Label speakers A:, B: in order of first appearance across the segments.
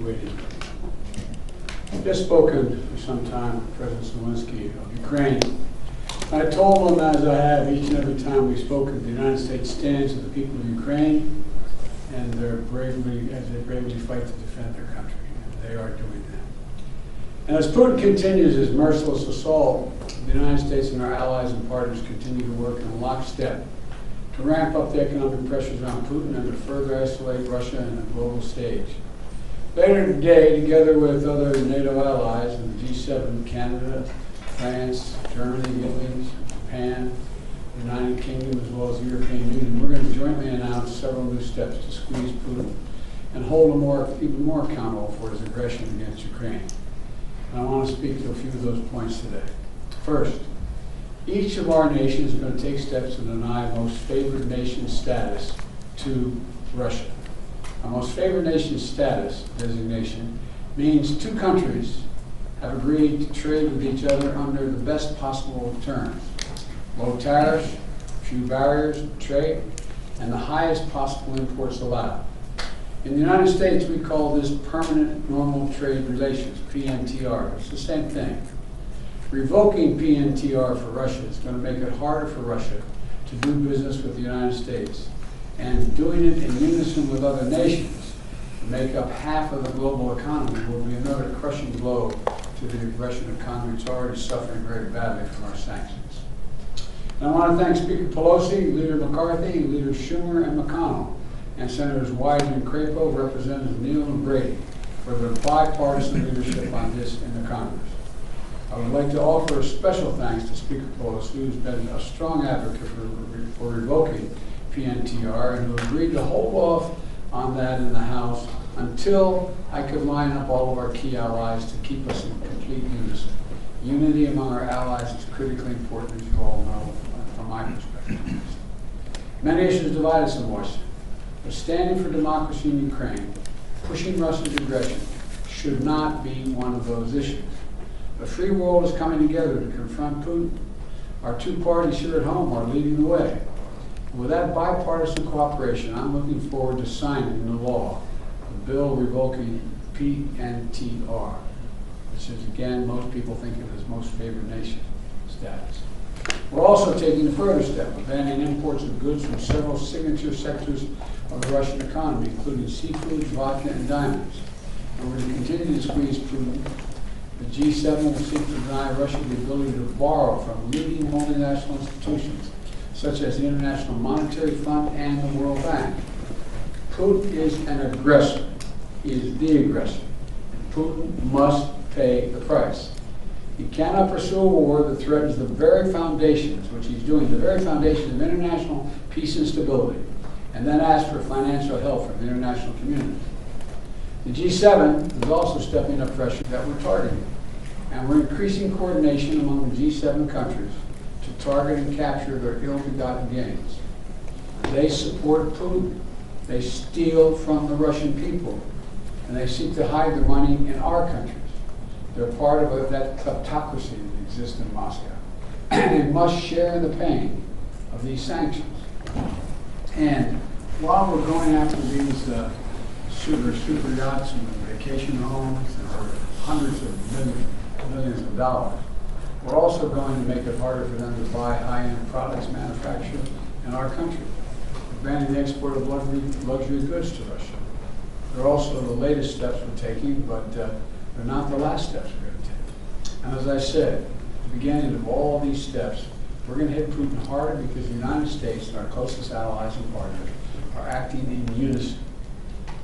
A: waiting. I've just spoken for some time with President Zelensky of Ukraine. I told him, as I have each and every time we've spoken, the United States stands with the people of Ukraine and as they bravely fight to defend their country. And they are doing that. And as Putin continues his merciless assault, the United States and our allies and partners continue to work in lockstep to ramp up the economic pressures on Putin and to further isolate Russia on the global stage. Later today, together with other NATO allies and the G7, Canada, France, Germany, Italy, Japan, the United Kingdom, as well as the European Union, we're going to jointly announce several new steps to squeeze Putin and hold him even more accountable for his aggression against Ukraine. And I want to speak to a few of those points today. First, each of our nations is going to take steps to deny most favored nation status to Russia. A most favored nation status designation means two countries have agreed to trade with each other under the best possible terms. Low tariffs, few barriers to trade, and the highest possible imports allowed. In the United States, we call this permanent normal trade relations, PNTR. It's the same thing. Revoking PNTR for Russia is going to make it harder for Russia to do business with the United States. And doing it in unison with other nations to make up half of the global economy will be another crushing blow to the Russian economy. It's already suffering very badly from our sanctions. And I want to thank Speaker Pelosi, Leader McCarthy, Leader Schumer and McConnell, and Senators Wyden and Crapo, Representatives Neal and Brady for their bipartisan leadership on this in the Congress. I would like to offer a special thanks to Speaker Pelosi, who's been a strong advocate for revoking PNTR and who agreed to hold off on that in the House until I could line up all of our key allies to keep us in complete unison. Unity among our allies is critically important, as you all know, from my perspective. Many issues divide us in Washington, but standing for democracy in Ukraine, pushing Russia's aggression, should not be one of those issues. The free world is coming together to confront Putin. Our two parties here at home are leading the way. With that bipartisan cooperation, I'm looking forward to signing into law the bill revoking PNTR, which is, again, most people think of as most favored nation status. We're also taking a further step of banning imports of goods from several signature sectors of the Russian economy, including seafood, vodka, and diamonds. And we're going to continue to squeeze Putin. The G7 will seek to deny Russia the ability to borrow from leading multinational institutions, such as the International Monetary Fund and the World Bank. Putin is an aggressor. He is the aggressor. Putin must pay the price. He cannot pursue a war that threatens the very foundations, which he's doing, the very foundations of international peace and stability, and then ask for financial help from the international community. The G7 is also stepping up pressure that we're targeting, and we're increasing coordination among the G7 countries to target and capture their ill-begotten gains. They support Putin. They steal from the Russian people, and they seek to hide their money in our countries. They're part of that kleptocracy that exists in Moscow. They must share in the pain of these sanctions. And while we're going after these super yachts and vacation homes and hundreds of millions of dollars, we're also going to make it harder for them to buy high-end products manufactured in our country. We're banning the export of luxury goods to Russia. They're also the latest steps we're taking, but they're not the last steps we're going to take. And as I said, at the beginning of all these steps, we're going to hit Putin hard because the United States and our closest allies and partners are acting in unison.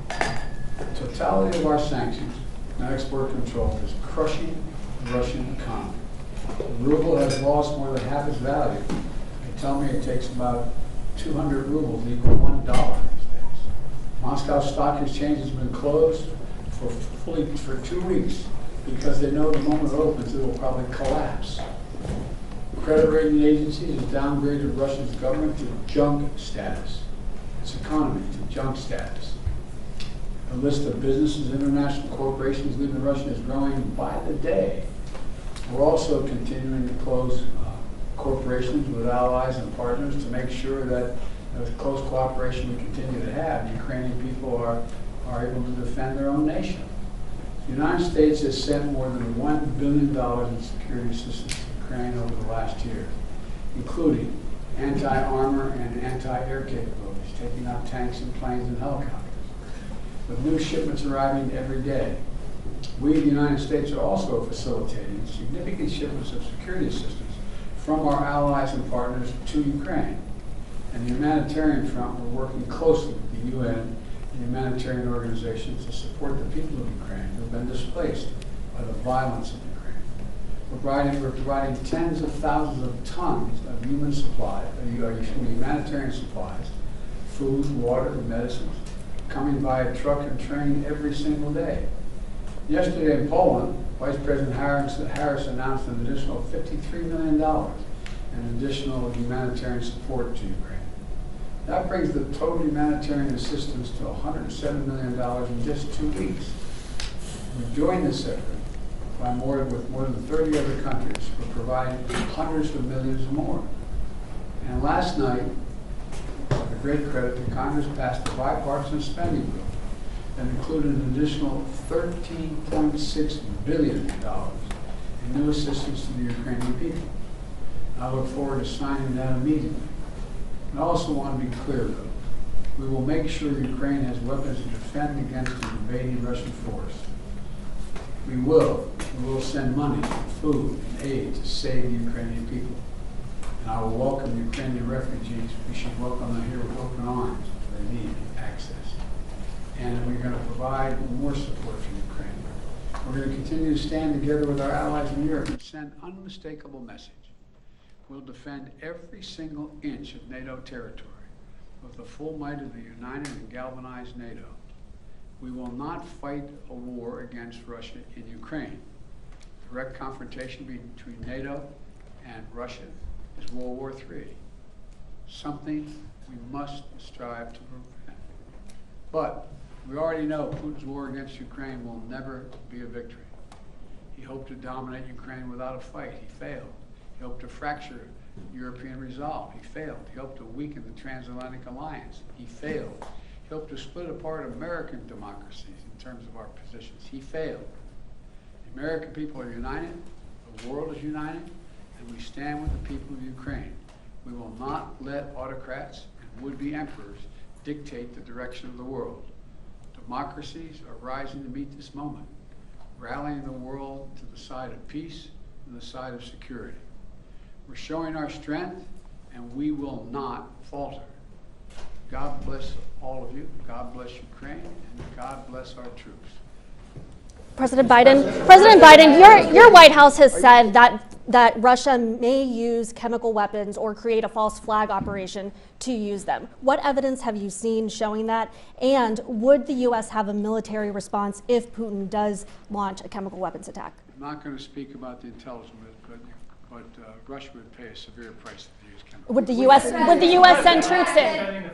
A: The totality of our sanctions and export control is crushing the Russian economy. The ruble has lost more than half its value. They tell me it takes about 200 rubles equal $1 these days. Moscow Stock Exchange has been closed for 2 weeks because they know the moment it opens it will probably collapse. Credit rating agencies have downgraded Russia's government to junk status, its economy to junk status. The list of businesses, international corporations leaving Russia is growing by the day. We're also continuing to close corporations with allies and partners to make sure that the close cooperation we continue to have, Ukrainian people are able to defend their own nation. The United States has sent more than $1 billion in security assistance to Ukraine over the last year, including anti-armor and anti-air capabilities, taking out tanks and planes and helicopters, with new shipments arriving every day. We, the United States, are also facilitating significant shipments of security assistance from our allies and partners to Ukraine. And the humanitarian front, we're working closely with the UN and humanitarian organizations to support the people of Ukraine who have been displaced by the violence of Ukraine. We're providing tens of thousands of tons of humanitarian supplies, food, water, and medicines, coming via truck and train every single day. Yesterday in Poland, Vice President Harris announced an additional $53 million in additional humanitarian support to Ukraine. That brings the total humanitarian assistance to $107 million in just 2 weeks. We joined this effort with more than 30 other countries. We're providing hundreds of millions more. And last night, with great credit, the Congress passed a bipartisan spending bill that included an additional $13.6 billion in new assistance to the Ukrainian people. I look forward to signing that immediately. I also want to be clear, though. We will make sure Ukraine has weapons to defend against an invading Russian force. We will send money, food, and aid to save the Ukrainian people. And I will welcome Ukrainian refugees. We should welcome them here with open arms if they need access. And we're going to provide more support for Ukraine. We're going to continue to stand together with our allies in Europe and send an unmistakable message. We'll defend every single inch of NATO territory with the full might of the united and galvanized NATO. We will not fight a war against Russia in Ukraine. Direct confrontation between NATO and Russia is World War III, something we must strive to prevent. But we already know Putin's war against Ukraine will never be a victory. He hoped to dominate Ukraine without a fight. He failed. He hoped to fracture European resolve. He failed. He hoped to weaken the transatlantic alliance. He failed. He hoped to split apart American democracies in terms of our positions. He failed. The American people are united. The world is united. And we stand with the people of Ukraine. We will not let autocrats and would-be emperors dictate the direction of the world. Democracies are rising to meet this moment, rallying the world to the side of peace and the side of security. We're showing our strength, and we will not falter. God bless all of you. God bless Ukraine, and God bless our troops.
B: President Biden, your White House has said that Russia may use chemical weapons or create a false flag operation to use them. What evidence have you seen showing that? And would the U.S. have a military response if Putin does launch a chemical weapons attack?
A: I'm not going to speak about the intelligence, but Russia would pay a severe price if they use chemical weapons.
B: Would the U.S. send troops in?